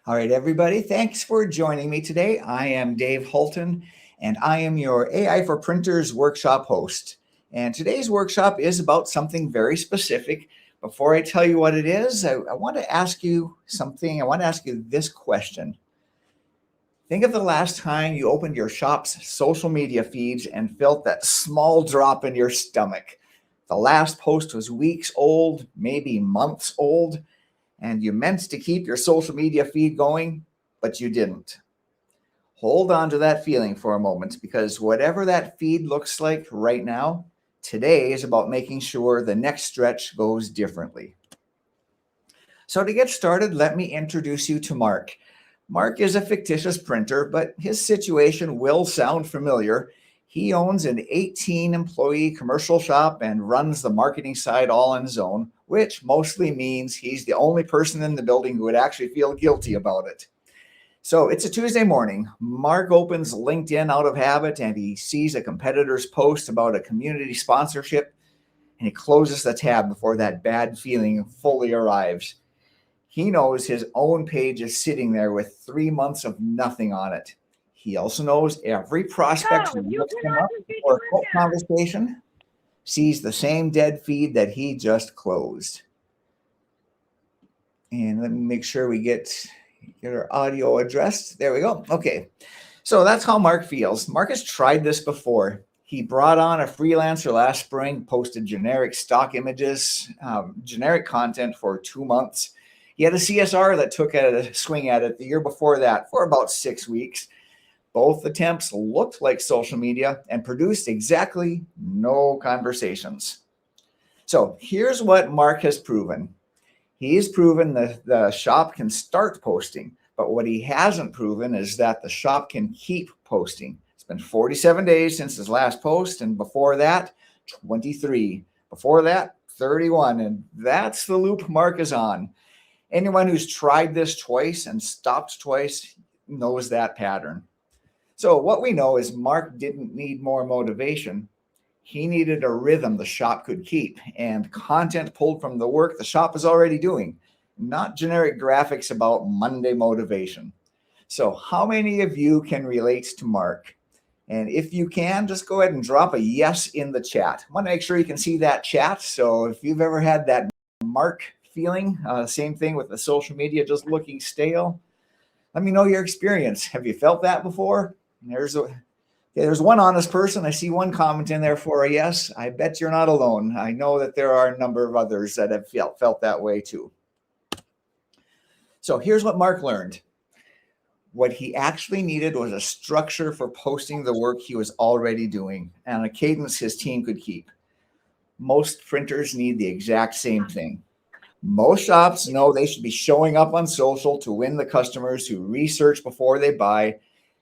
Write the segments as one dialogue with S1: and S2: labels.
S1: All right, everybody, thanks for joining me today. I am Dave Hulton, and I am your AI for Printers workshop host. And today's workshop is about something very specific. Before I tell you what it is, I want to ask you something. I want to ask you this question. Think of the last time you opened your shop's social media feeds and felt that small drop in your stomach. The last post was weeks old, maybe months old, and you meant to keep your social media feed going, but you didn't. Hold on to that feeling for a moment, because whatever that feed looks like right now, today is about making sure the next stretch goes differently. So to get started, let me introduce you to Mark. Mark is a fictitious printer, but his situation will sound familiar. He owns an 18-employee commercial shop and runs the marketing side all on his own, which mostly means he's the only person in the building who would actually feel guilty about it. So it's a Tuesday morning. Mark opens LinkedIn out of habit, and he sees a competitor's post about a community sponsorship, and he closes the tab before that bad feeling fully arrives. He knows his own page is sitting there with 3 months of nothing on it. He also knows every prospect who looks him up for a quick conversation sees the same dead feed that he just closed. And let me make sure we get our audio addressed. There we go. Okay. So that's how Mark feels. Mark has tried this before. He brought on a freelancer last spring, posted generic stock images, generic content for 2 months. He had a CSR that took a swing at it the year before that for about 6 weeks. Both attempts looked like social media and produced exactly no conversations. So here's what Mark has proven. He's proven that the shop can start posting, but what he hasn't proven is that the shop can keep posting. It's been 47 days since his last post, and before that, 23. Before that, 31, and that's the loop Mark is on. Anyone who's tried this twice and stopped twice knows that pattern. So what we know is Mark didn't need more motivation. He needed a rhythm the shop could keep and content pulled from the work the shop is already doing, not generic graphics about Monday motivation. So how many of you can relate to Mark? And if you can, just go ahead and drop a yes in the chat. I want to make sure you can see that chat. So if you've ever had that Mark feeling, same thing with the social media just looking stale, let me know your experience. Have you felt that before? There's one honest person. I see one comment in there for a yes. I bet you're not alone. I know that there are a number of others that have felt that way too. So here's what Mark learned. What he actually needed was a structure for posting the work he was already doing and a cadence his team could keep. Most printers need the exact same thing. Most shops know they should be showing up on social to win the customers who research before they buy,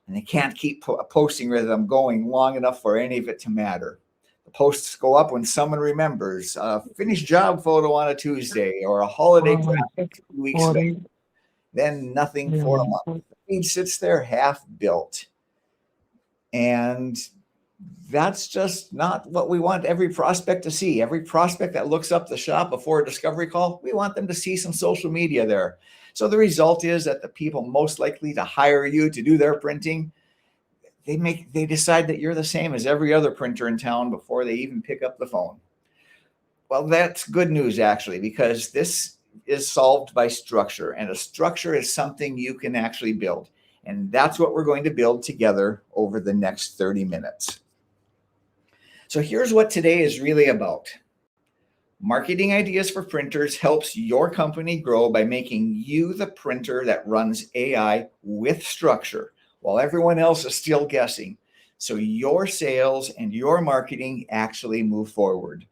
S1: and they can't keep a posting rhythm going long enough for any of it to matter. The posts go up when someone remembers a finished job photo on a Tuesday or a holiday graphic 2 weeks ago. Then nothing for a month. The feed sits there half built. And that's just not what we want every prospect to see. Every prospect that looks up the shop before a discovery call, we want them to see some social media there. So the result is that the people most likely to hire you to do their printing, they decide that you're the same as every other printer in town before they even pick up the phone. Well, that's good news actually, because this is solved by structure, and a structure is something you can actually build. And that's what we're going to build together over the next 30 minutes. So here's what today is really about. Marketing Ideas for Printers helps your company grow by making you the printer that runs AI with structure while everyone else is still guessing, so your sales and your marketing actually move forward.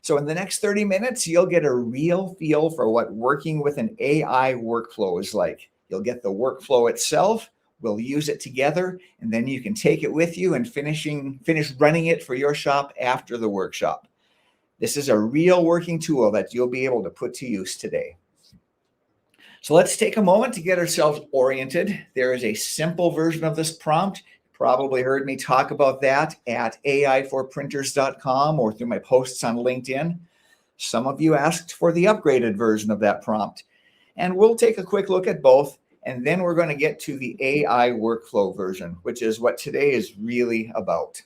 S1: So in the next 30 minutes, you'll get a real feel for what working with an AI workflow is like. You'll get the workflow itself. We'll use it together, and then you can take it with you and finish running it for your shop after the workshop. This is a real working tool that you'll be able to put to use today. So let's take a moment to get ourselves oriented. There is a simple version of this prompt. You probably heard me talk about that at aiforprinters.com or through my posts on LinkedIn. Some of you asked for the upgraded version of that prompt, and we'll take a quick look at both And then we're going to get to the AI workflow version, which is what today is really about.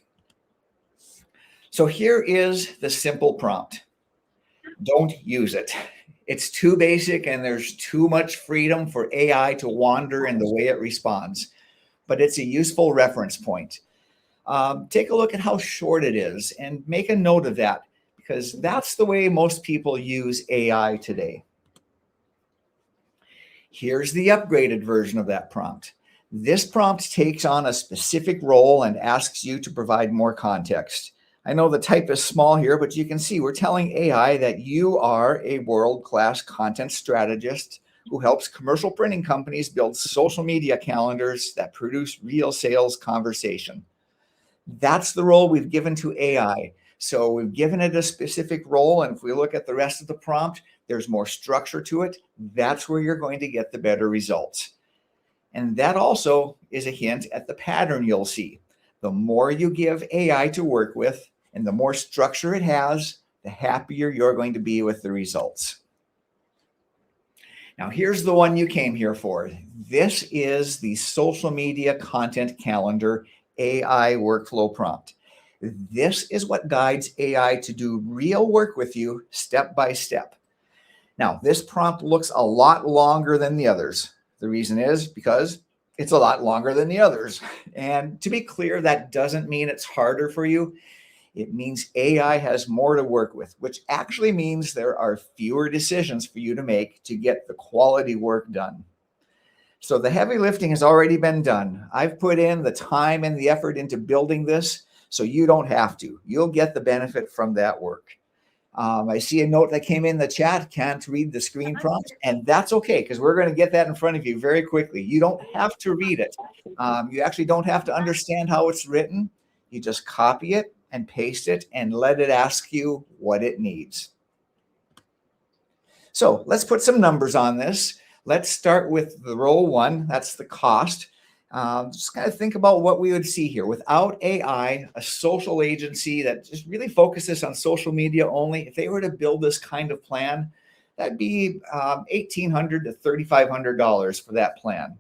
S1: So here is the simple prompt. Don't use it. It's too basic and there's too much freedom for AI to wander in the way it responds, but it's a useful reference point. Take a look at how short it is and make a note of that, because that's the way most people use AI today. Here's the upgraded version of that prompt. This prompt takes on a specific role and asks you to provide more context. I know the type is small here, but you can see we're telling AI that you are a world-class content strategist who helps commercial printing companies build social media calendars that produce real sales conversation. That's the role we've given to AI. So we've given it a specific role. And if we look at the rest of the prompt, there's more structure to it. That's where you're going to get the better results. And that also is a hint at the pattern you'll see. The more you give AI to work with and the more structure it has, the happier you're going to be with the results. Now, here's the one you came here for. This is the social media content calendar AI workflow prompt. This is what guides AI to do real work with you step by step. Now, this prompt looks a lot longer than the others. The reason is because it's a lot longer than the others. And to be clear, that doesn't mean it's harder for you. It means AI has more to work with, which actually means there are fewer decisions for you to make to get the quality work done. So the heavy lifting has already been done. I've put in the time and the effort into building this, so you don't have to. You'll get the benefit from that work. I see a note that came in the chat, can't read the screen prompt, and that's okay, because we're going to get that in front of you very quickly. You don't have to read it. You actually don't have to understand how it's written. You just copy it and paste it and let it ask you what it needs. So let's put some numbers on this. Let's start with the row one. That's the cost. Just kind of think about what we would see here. Without AI, a social agency that just really focuses on social media only, if they were to build this kind of plan, that'd be $1,800 to $3,500 for that plan.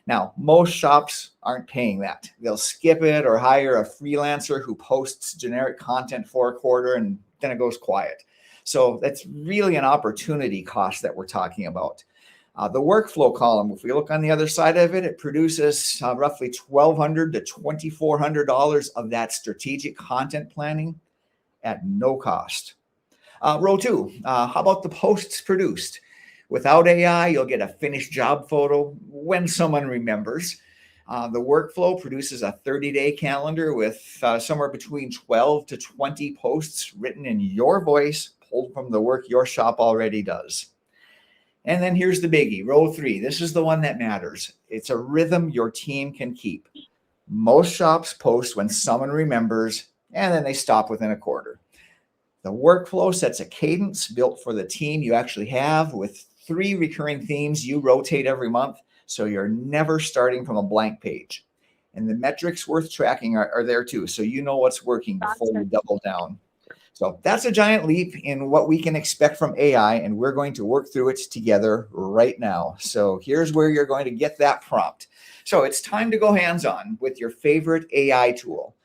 S1: Now, most shops aren't paying that. They'll skip it or hire a freelancer who posts generic content for a quarter and then it goes quiet. So that's really an opportunity cost that we're talking about. The workflow column, if we look on the other side of it, it produces roughly $1,200 to $2,400 of that strategic content planning at no cost. Row two, how about the posts produced? Without AI, you'll get a finished job photo when someone remembers. The workflow produces a 30-day calendar with somewhere between 12 to 20 posts written in your voice, pulled from the work your shop already does. And then here's the biggie, row three. This is the one that matters. It's a rhythm your team can keep. Most shops post when someone remembers, and then they stop within a quarter. The workflow sets a cadence built for the team you actually have with 3 recurring themes you rotate every month, so you're never starting from a blank page. And the metrics worth tracking are there too, so you know what's working before you double down. So that's a giant leap in what we can expect from AI, and we're going to work through it together right now. So here's where you're going to get that prompt. So it's time to go hands-on with your favorite AI tool.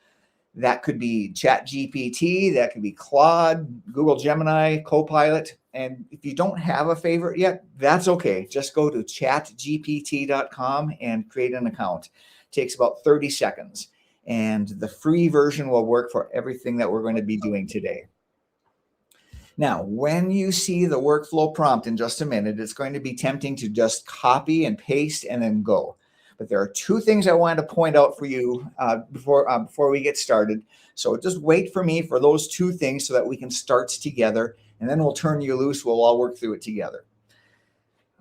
S1: That could be ChatGPT, that could be Claude, Google Gemini, Copilot. And if you don't have a favorite yet, that's okay. Just go to chatgpt.com and create an account. It takes about 30 seconds. And the free version will work for everything that we're going to be doing today. Now, when you see the workflow prompt in just a minute, it's going to be tempting to just copy and paste and then go. But there are 2 things I wanted to point out for you before we get started. So just wait for me for those 2 things so that we can start together, and then we'll turn you loose. We'll all work through it together.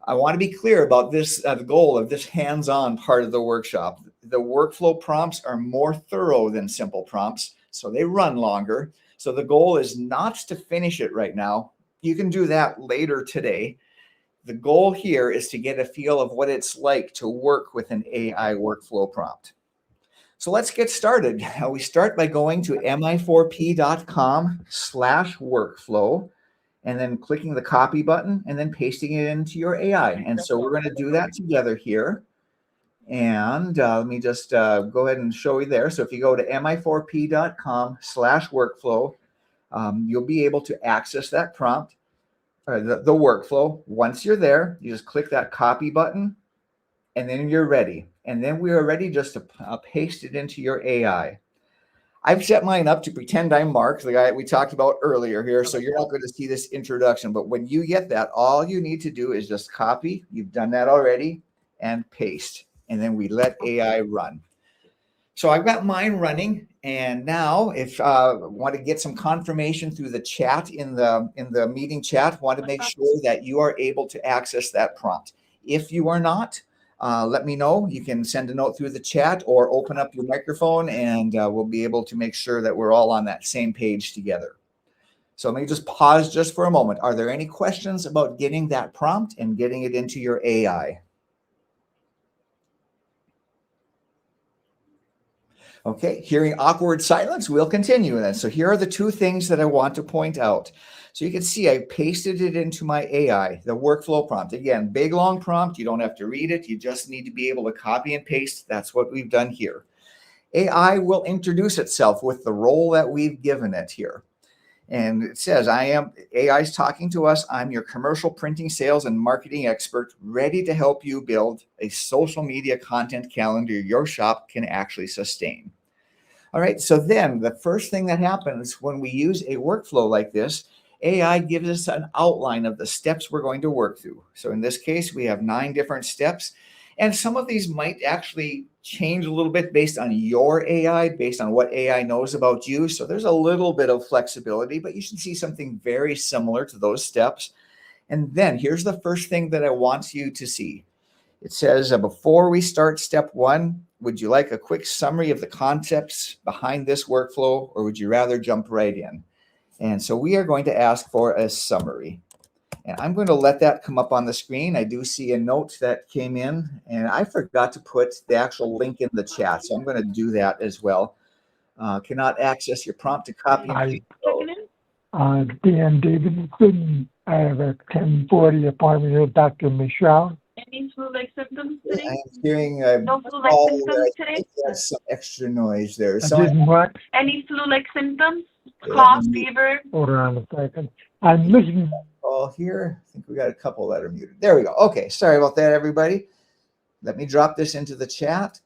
S1: I want to be clear about this, the goal of this hands-on part of the workshop. The workflow prompts are more thorough than simple prompts, so they run longer. So the goal is not to finish it right now. You can do that later today. The goal here is to get a feel of what it's like to work with an AI workflow prompt. So let's get started. We start by going to mi4p.com/workflow. and then clicking the copy button and then pasting it into your AI. And so we're going to do that together here. And let me just go ahead and show you there. So if you go to mi4p.com/workflow, you'll be able to access that prompt, the workflow. Once you're there, you just click that copy button, and then you're ready. And then we are ready just to paste it into your AI. I've set mine up to pretend I'm Mark, the guy we talked about earlier here. So you're not going to see this introduction. But when you get that, all you need to do is just copy. You've done that already, and paste. And then we let AI run. So I've got mine running. And now if want to get some confirmation through the chat in the meeting chat, want to make sure that you are able to access that prompt. If you are not, let me know. You can send a note through the chat or open up your microphone, and we'll be able to make sure that we're all on that same page together. So let me just pause just for a moment. Are there any questions about getting that prompt and getting it into your AI? Okay, hearing awkward silence, we'll continue then. So here are the two things that I want to point out. So you can see I pasted it into my AI, the workflow prompt. Again, big, long prompt. You don't have to read it. You just need to be able to copy and paste. That's what we've done here. AI will introduce itself with the role that we've given it here. And it says, AI is talking to us. I'm your commercial printing, sales, and marketing expert, ready to help you build a social media content calendar your shop can actually sustain. All right, so then the first thing that happens when we use a workflow like this, AI gives us an outline of the steps we're going to work through. So in this case, we have 9 different steps. And some of these might actually change a little bit based on your AI, based on what AI knows about you. So there's a little bit of flexibility, but you should see something very similar to those steps. And then here's the first thing that I want you to see. It says, before we start step 1, would you like a quick summary of the concepts behind this workflow, or would you rather jump right in? And so we are going to ask for a summary. And I'm going to let that come up on the screen. I do see a note that came in, and I forgot to put the actual link in the chat. So I'm going to do that as well. Cannot access your prompt to copy.
S2: Dan Davidson. I have a 10:40 appointment with Dr. Michelle.
S3: Any flu-like symptoms today?
S1: I'm hearing
S3: no flu-like symptoms today?
S1: There's some extra noise there.
S2: What?
S3: Any flu-like symptoms? Cough, fever?
S2: Hold on a second. I'm listening.
S1: All here. I think we got a couple that are muted. There we go. Okay, sorry about that, everybody. Let me drop this into the chat.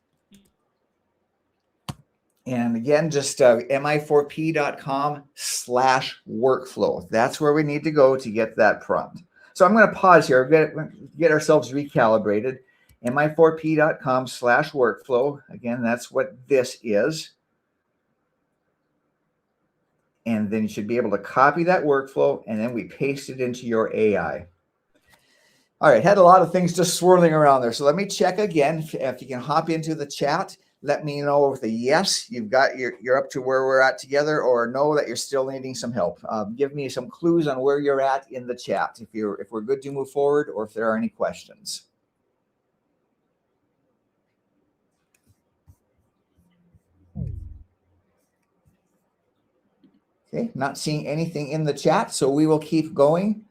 S1: And again, just mi4p.com/workflow. That's where we need to go to get that prompt. So I'm going to pause here, get ourselves recalibrated. mi4p.com/workflow. Again, that's what this is. And then you should be able to copy that workflow, and then we paste it into your AI. All right, had a lot of things just swirling around there. So let me check again. If you can hop into the chat, let me know with a yes, you're up to where we're at together, or no, that you're still needing some help. Give me some clues on where you're at in the chat, if we're good to move forward, or if there are any questions. Okay, not seeing anything in the chat, so we will keep going.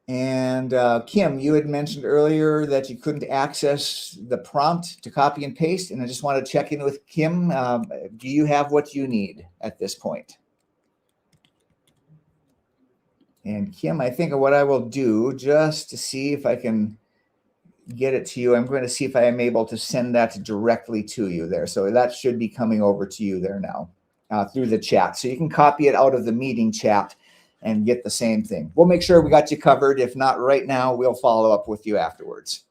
S1: And Kim, you had mentioned earlier that you couldn't access the prompt to copy and paste, and I just want to check in with Kim. Do you have what you need at this point? And Kim, I think what I will do, just to see if I can get it to you, I'm going to see if I am able to send that directly to you there. So that should be coming over to you there now through the chat. So you can copy it out of the meeting chat and get the same thing. We'll make sure we got you covered. If not right now, we'll follow up with you afterwards.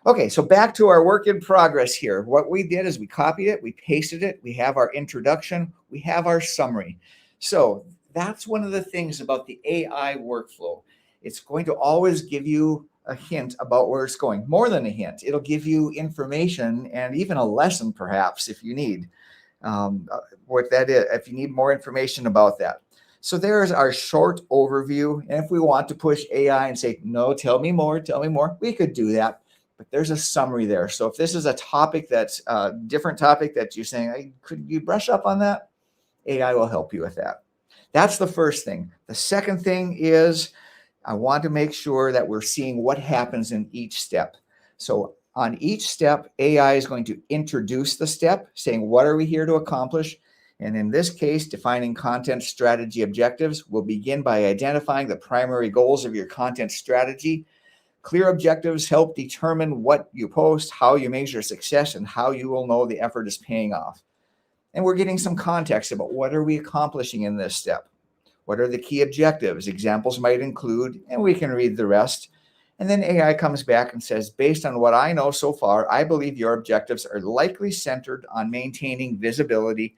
S1: Okay, so back to our work in progress here. What we did is we copied it, we pasted it, we have our introduction, we have our summary. So that's one of the things about the AI workflow. It's going to always give you a hint about where it's going. More than a hint, it'll give you information and even a lesson perhaps if you need. What that is, if you need more information about that. So there's our short overview. And if we want to push AI and say, no, tell me more, we could do that. But there's a summary there. So if this is a topic that's a different topic that you're saying, could you brush up on that? AI will help you with that. That's the first thing. The second thing is I want to make sure that we're seeing what happens in each step. So on each step, AI is going to introduce the step, saying, what are we here to accomplish? And in this case, defining content strategy objectives will begin by identifying the primary goals of your content strategy. Clear objectives help determine what you post, how you measure success, and how you will know the effort is paying off. And we're getting some context about what are we accomplishing in this step. What are the key objectives? Examples might include, and we can read the rest. And then AI comes back and says, based on what I know so far, I believe your objectives are likely centered on maintaining visibility,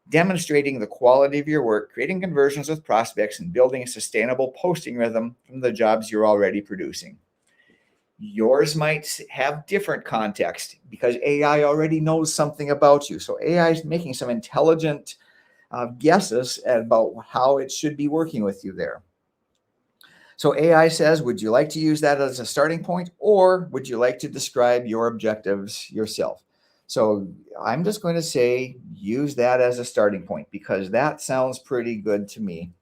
S1: demonstrating the quality of your work, creating conversions with prospects, and building a sustainable posting rhythm from the jobs you're already producing. Yours might have different context because AI already knows something about you. So AI is making some intelligent guesses about how it should be working with you there. So AI says, would you like to use that as a starting point, or would you like to describe your objectives yourself? So I'm just going to say, use that as a starting point because that sounds pretty good to me.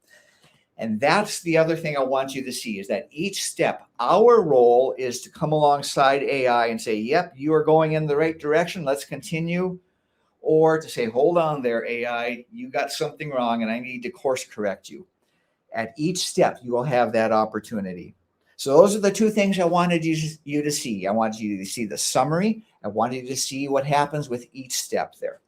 S1: And that's the other thing I want you to see is that each step, our role is to come alongside AI and say, yep, you are going in the right direction. Let's continue. Or to say, hold on there, AI, you got something wrong and I need to course correct you. At each step, you will have that opportunity. So those are the two things I wanted you to see. I wanted you to see the summary. I wanted you to see what happens with each step there.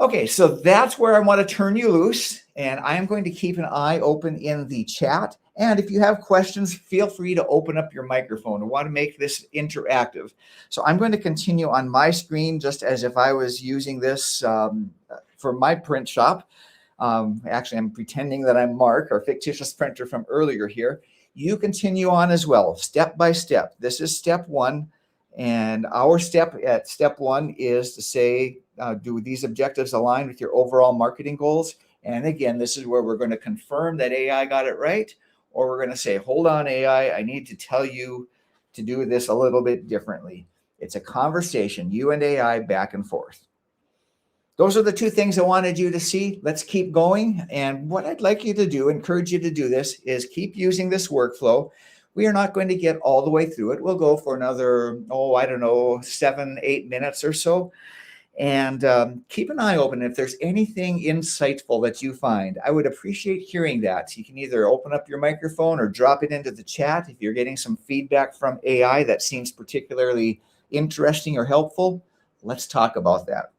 S1: Okay, so that's where I want to turn you loose, and I am going to keep an eye open in the chat. And if you have questions, feel free to open up your microphone. I want to make this interactive. So I'm going to continue on my screen just as if I was using this for my print shop. Actually, I'm pretending that I'm Mark, our fictitious printer from earlier here. You continue on as well, step by step. This is step one. And our step at step one is to say, do these objectives align with your overall marketing goals? And again, this is where we're going to confirm that AI got it right, or we're going to say, hold on, AI, I need to tell you to do this a little bit differently. It's a conversation, you and AI back and forth. Those are the two things I wanted you to see. Let's keep going. And what I'd like you to do, encourage you to do this, is keep using this workflow. We are not going to get all the way through it. We'll go for another, 7-8 minutes or so. And keep an eye open. If there's anything insightful that you find, I would appreciate hearing that. You can either open up your microphone or drop it into the chat. If you're getting some feedback from AI that seems particularly interesting or helpful, let's talk about that.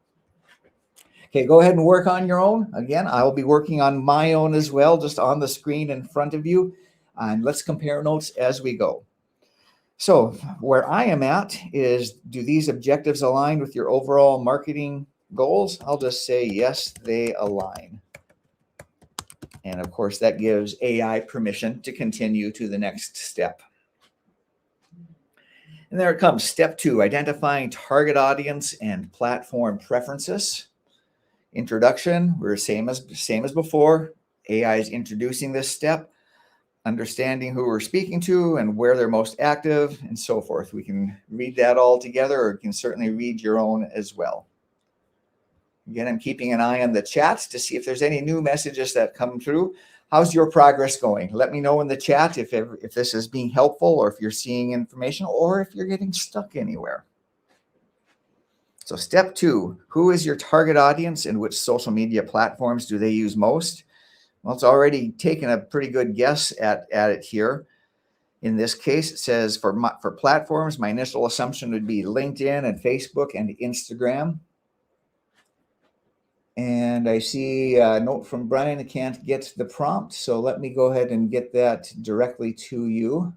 S1: Okay, go ahead and work on your own. Again, I will be working on my own as well, just on the screen in front of you. And let's compare notes as we go. So where I am at is, do these objectives align with your overall marketing goals? I'll just say, yes, they align. And of course, that gives AI permission to continue to the next step. And there it comes, step two, identifying target audience and platform preferences. Introduction, we're same as before. AI is introducing this step, understanding who we're speaking to and where they're most active and so forth. We can read that all together, or you can certainly read your own as well. Again, I'm keeping an eye on the chats to see if there's any new messages that come through. How's your progress going? Let me know in the chat if this is being helpful, or if you're seeing information, or if you're getting stuck anywhere. So step two, who is your target audience and which social media platforms do they use most? Well, it's already taken a pretty good guess at it here. In this case, it says for platforms, my initial assumption would be LinkedIn and Facebook and Instagram. And I see a note from Brian, I can't get the prompt. So let me go ahead and get that directly to you.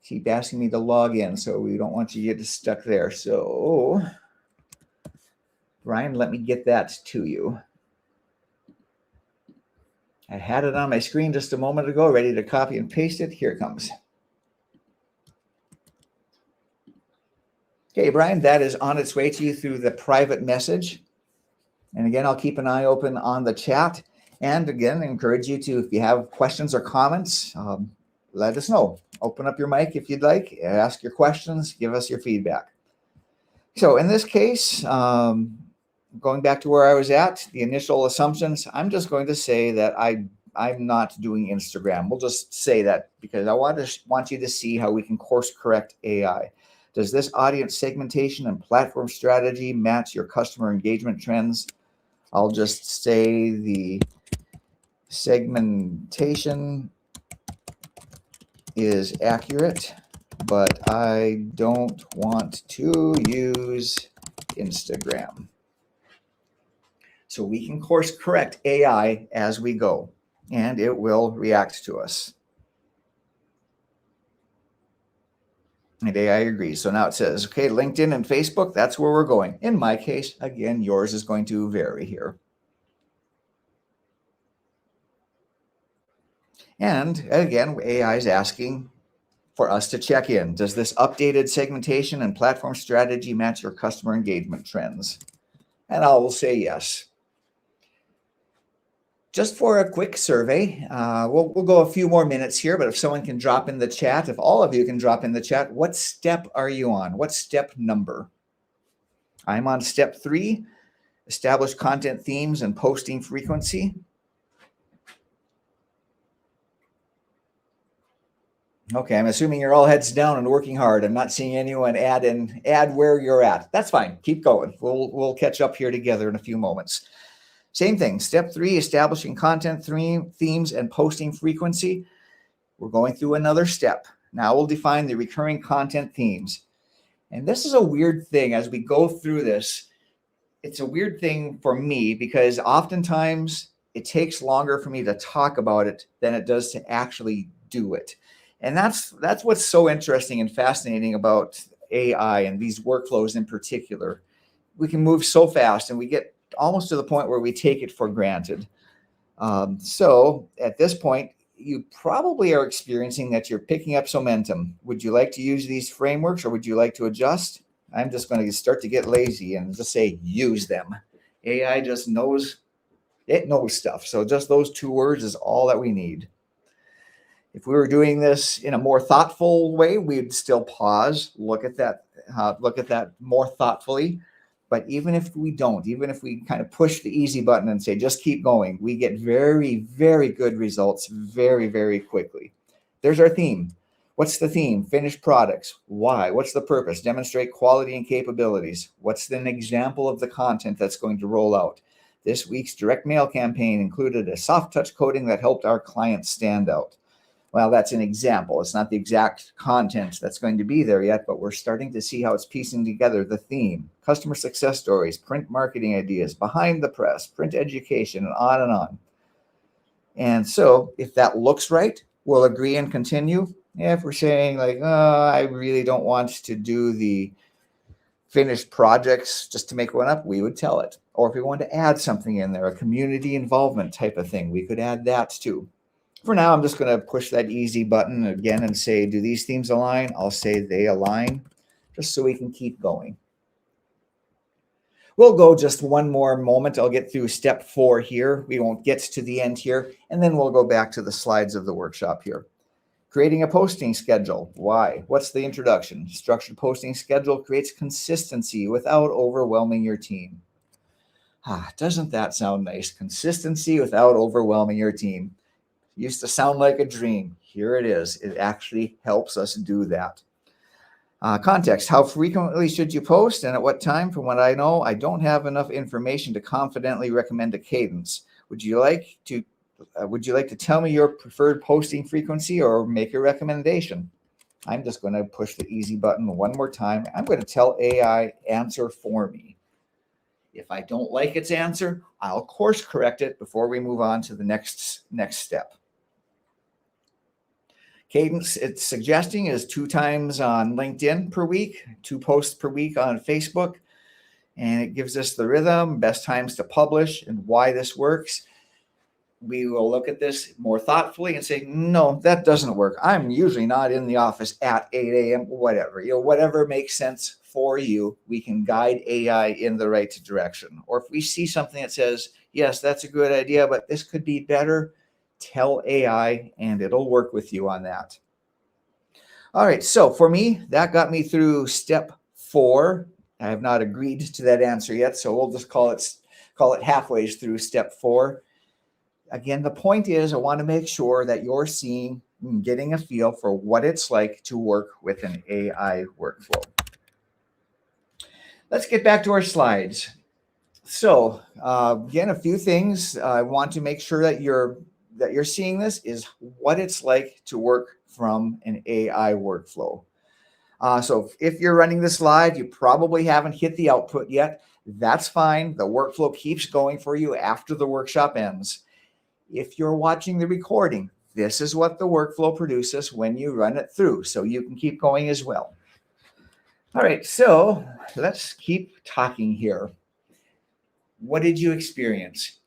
S1: Keep asking me to log in, so we don't want you to get stuck there. So Brian, let me get that to you. I had it on my screen just a moment ago, ready to copy and paste it. Here it comes. Okay, Brian, that is on its way to you through the private message. And again, I'll keep an eye open on the chat. And again, I encourage you to, if you have questions or comments, let us know. Open up your mic if you'd like, ask your questions, give us your feedback. So in this case, going back to where I was at, the initial assumptions, I'm just going to say that I'm not doing Instagram. We'll just say that because I want you to see how we can course correct AI. Does this audience segmentation and platform strategy match your customer engagement trends? I'll just say the segmentation is accurate, but I don't want to use Instagram. So we can course correct AI as we go, and it will react to us. And AI agrees. So now it says, okay, LinkedIn and Facebook, that's where we're going. In my case, again, yours is going to vary here. And again, AI is asking for us to check in. Does this updated segmentation and platform strategy match your customer engagement trends? And I will say yes. Just for a quick survey, we'll go a few more minutes here, but if someone can drop in the chat, if all of you can drop in the chat, what step are you on? What step number? I'm on step 3, establish content themes and posting frequency. Okay, I'm assuming you're all heads down and working hard. I'm not seeing anyone add where you're at. That's fine. Keep going. We'll catch up here together in a few moments. Same thing. Step 3, establishing content themes and posting frequency. We're going through another step. Now we'll define the recurring content themes. And this is a weird thing as we go through this. It's a weird thing for me because oftentimes it takes longer for me to talk about it than it does to actually do it. And that's what's so interesting and fascinating about AI and these workflows in particular. We can move so fast and we get almost to the point where we take it for granted. So at this point, you probably are experiencing that you're picking up some momentum. Would you like to use these frameworks or would you like to adjust? I'm just going to start to get lazy and just say use them. AI just knows, it knows stuff. So just those 2 words is all that we need. If we were doing this in a more thoughtful way, we'd still pause, look at that more thoughtfully. But even if we don't, even if we kind of push the easy button and say, just keep going, we get very, very good results very, very quickly. There's our theme. What's the theme? Finished products. Why? What's the purpose? Demonstrate quality and capabilities. What's an example of the content that's going to roll out? This week's direct mail campaign included a soft touch coding that helped our clients stand out. Well, that's an example. It's not the exact content that's going to be there yet, but we're starting to see how it's piecing together the theme, customer success stories, print marketing ideas, behind the press, print education, and on and on. And so if that looks right, we'll agree and continue. If we're saying like, I really don't want to do the finished projects just to make one up, we would tell it. Or if we want to add something in there, a community involvement type of thing, we could add that too. For now, I'm just going to push that easy button again and say, do these themes align? I'll say they align, just so we can keep going. We'll go just one more moment. I'll get through step 4 here. We won't get to the end here, and then we'll go back to the slides of the workshop here. Creating a posting schedule. Why? What's the introduction? Structured posting schedule creates consistency without overwhelming your team. Doesn't that sound nice? Consistency without overwhelming your team. Used to sound like a dream. Here it is. It actually helps us do that. Context. How frequently should you post and at what time? From what I know, I don't have enough information to confidently recommend a cadence. Would you like to tell me your preferred posting frequency or make a recommendation? I'm just going to push the easy button one more time. I'm going to tell AI answer for me. If I don't like its answer, I'll course correct it before we move on to the next step. Cadence it's suggesting is 2 times on LinkedIn per week, 2 posts per week on Facebook. And it gives us the rhythm, best times to publish, and why this works. We will look at this more thoughtfully and say, no, that doesn't work. I'm usually not in the office at 8 a.m., whatever. Whatever makes sense for you, we can guide AI in the right direction. Or if we see something that says, yes, that's a good idea, but this could be better, tell AI and it'll work with you on that. All right, so for me, that got me through step 4, I have not agreed to that answer yet, so we'll just call it halfway through step 4. Again, the point is I want to make sure that you're seeing and getting a feel for what it's like to work with an AI workflow. Let's get back to our slides. So again, a few things I want to make sure that you're seeing this is what it's like to work from an AI workflow. So if you're running this live, you probably haven't hit the output yet. That's fine. The workflow keeps going for you after the workshop ends. If you're watching the recording, this is what the workflow produces when you run it through, so you can keep going as well. All right, so let's keep talking here. What did you experience?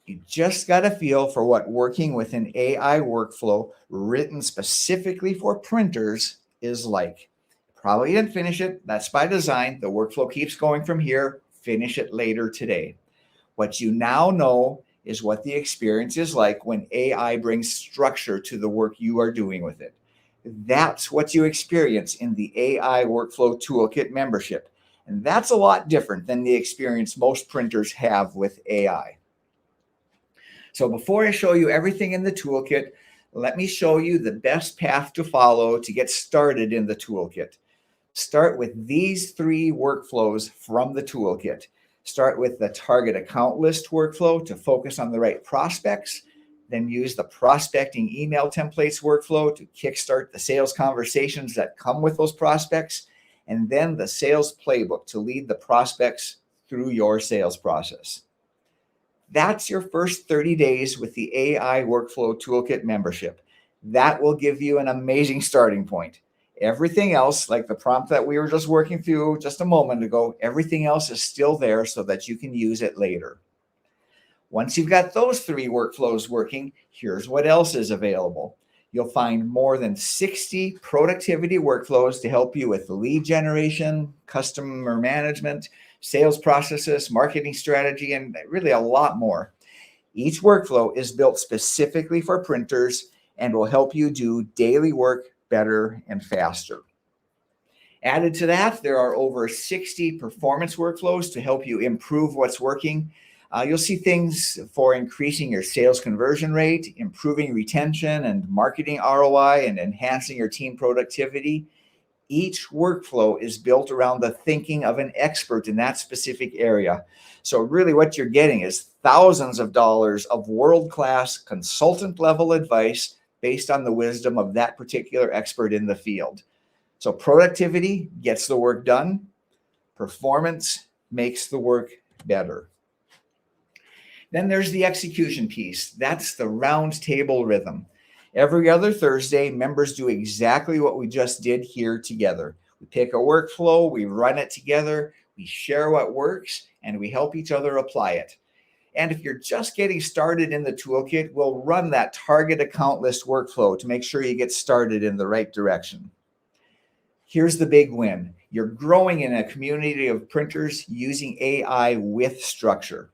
S1: You just got a feel for what working with an AI workflow written specifically for printers is like. Probably didn't finish it. That's by design. The workflow keeps going from here. Finish it later today. What you now know is what the experience is like when AI brings structure to the work you are doing with it. That's what you experience in the AI Workflow Toolkit membership. And that's a lot different than the experience most printers have with AI. So before I show you everything in the toolkit, let me show you the best path to follow to get started in the toolkit. Start with these 3 workflows from the toolkit. Start with the target account list workflow to focus on the right prospects. Then use the prospecting email templates workflow to kickstart the sales conversations that come with those prospects. And then the sales playbook to lead the prospects through your sales process. That's your first 30 days with the AI Workflow Toolkit membership. That will give you an amazing starting point. Everything else, like the prompt that we were just working through just a moment ago, everything else is still there so that you can use it later. Once you've got those 3 workflows working, here's what else is available. You'll find more than 60 productivity workflows to help you with lead generation, customer management, sales processes, marketing strategy, and really a lot more. Each workflow is built specifically for printers and will help you do daily work better and faster. Added to that, there are over 60 performance workflows to help you improve what's working. You'll see things for increasing your sales conversion rate, improving retention and marketing ROI, and enhancing your team productivity. Each workflow is built around the thinking of an expert in that specific area. So really what you're getting is thousands of dollars of world-class consultant level advice based on the wisdom of that particular expert in the field. So productivity gets the work done. Performance makes the work better. Then there's the execution piece. That's the round table rhythm. Every other Thursday, members do exactly what we just did here together. We pick a workflow, we run it together, we share what works, and we help each other apply it. And if you're just getting started in the toolkit, we'll run that target account list workflow to make sure you get started in the right direction. Here's the big win. You're growing in a community of printers using AI with structure.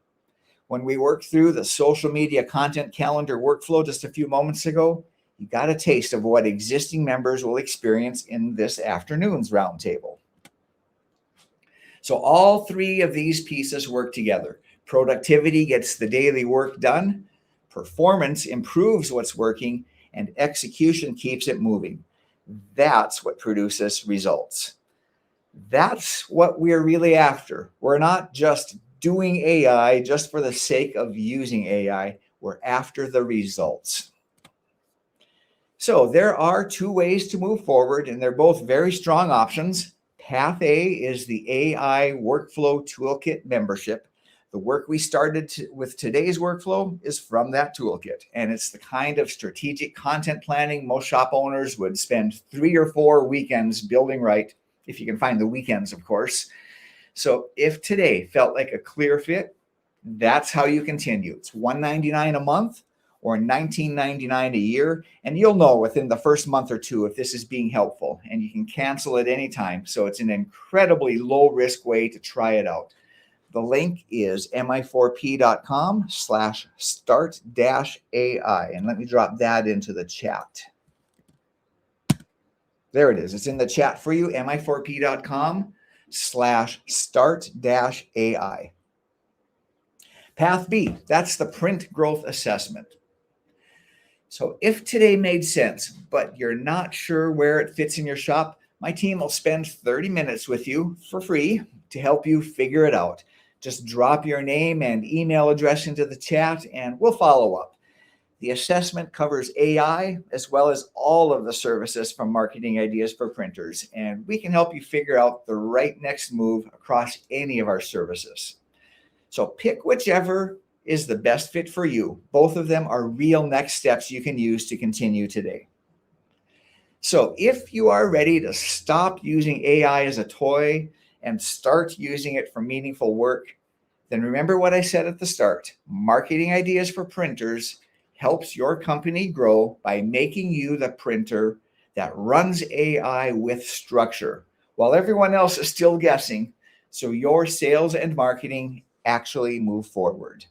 S1: When we worked through the social media content calendar workflow just a few moments ago, you got a taste of what existing members will experience in this afternoon's roundtable. So all 3 of these pieces work together. Productivity gets the daily work done, performance improves what's working, and execution keeps it moving. That's what produces results. That's what we're really after. We're not just doing AI just for the sake of using AI. We're after the results. So there are 2 ways to move forward, and they're both very strong options. Path A is the AI Workflow Toolkit membership. The work we started with today's workflow is from that toolkit, and it's the kind of strategic content planning most shop owners would spend 3 or 4 weekends building right, if you can find the weekends, of course. So if today felt like a clear fit, that's how you continue. It's $199 a month or $19.99 a year, and you'll know within the first month or 2 if this is being helpful, and you can cancel at any time. So it's an incredibly low-risk way to try it out. The link is mi4p.com/start-AI. And let me drop that into the chat. There it is. It's in the chat for you, mi4p.com/start-AI. print.com/start-AI. Path B, that's the print growth assessment. So if today made sense, but you're not sure where it fits in your shop, my team will spend 30 minutes with you for free to help you figure it out. Just drop your name and email address into the chat and we'll follow up. The assessment covers AI as well as all of the services from Marketing Ideas for Printers, and we can help you figure out the right next move across any of our services. So pick whichever is the best fit for you. Both of them are real next steps you can use to continue today. So if you are ready to stop using AI as a toy and start using it for meaningful work, then remember what I said at the start. Marketing Ideas for Printers helps your company grow by making you the printer that runs AI with structure while everyone else is still guessing, so your sales and marketing actually move forward.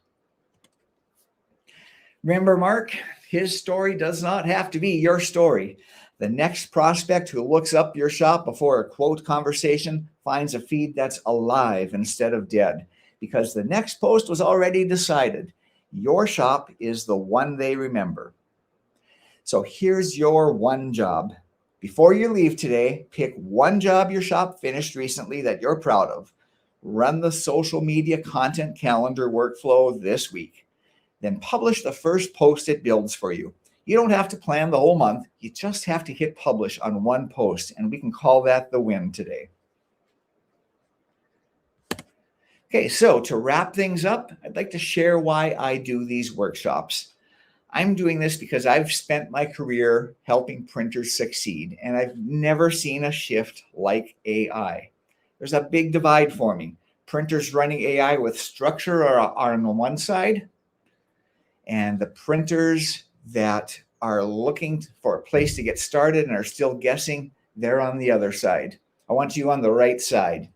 S1: Remember Mark, his story does not have to be your story. The next prospect who looks up your shop before a quote conversation finds a feed that's alive instead of dead, because the next post was already decided. Your shop is the one they remember. So here's your one job. Before you leave today, pick one job your shop finished recently that you're proud of. Run the social media content calendar workflow this week. Then publish the first post it builds for you. You don't have to plan the whole month. You just have to hit publish on one post, and we can call that the win today. Okay, so to wrap things up, I'd like to share why I do these workshops. I'm doing this because I've spent my career helping printers succeed, and I've never seen a shift like AI. There's a big divide forming. Printers running AI with structure are on one side, and the printers that are looking for a place to get started and are still guessing, they're on the other side. I want you on the right side.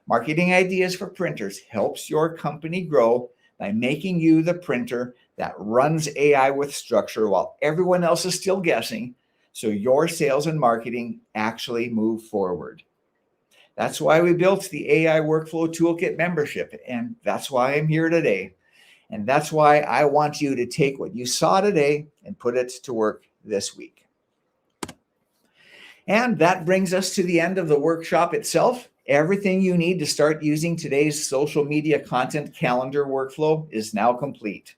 S1: Marketing Ideas for Printers helps your company grow by making you the printer that runs AI with structure while everyone else is still guessing, so your sales and marketing actually move forward. That's why we built the AI Workflow Toolkit membership, and that's why I'm here today. And that's why I want you to take what you saw today and put it to work this week. And that brings us to the end of the workshop itself. Everything you need to start using today's social media content calendar workflow is now complete.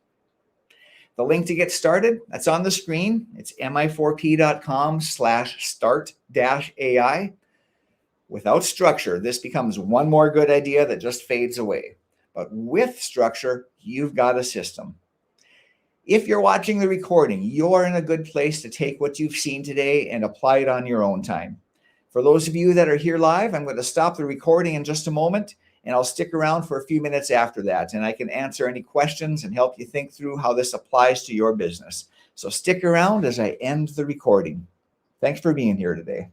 S1: The link to get started, that's on the screen. It's mi4p.com/start-AI. Without structure, this becomes one more good idea that just fades away. But with structure, you've got a system. If you're watching the recording, you're in a good place to take what you've seen today and apply it on your own time. For those of you that are here live, I'm going to stop the recording in just a moment, and I'll stick around for a few minutes after that, and I can answer any questions and help you think through how this applies to your business. So stick around as I end the recording. Thanks for being here today.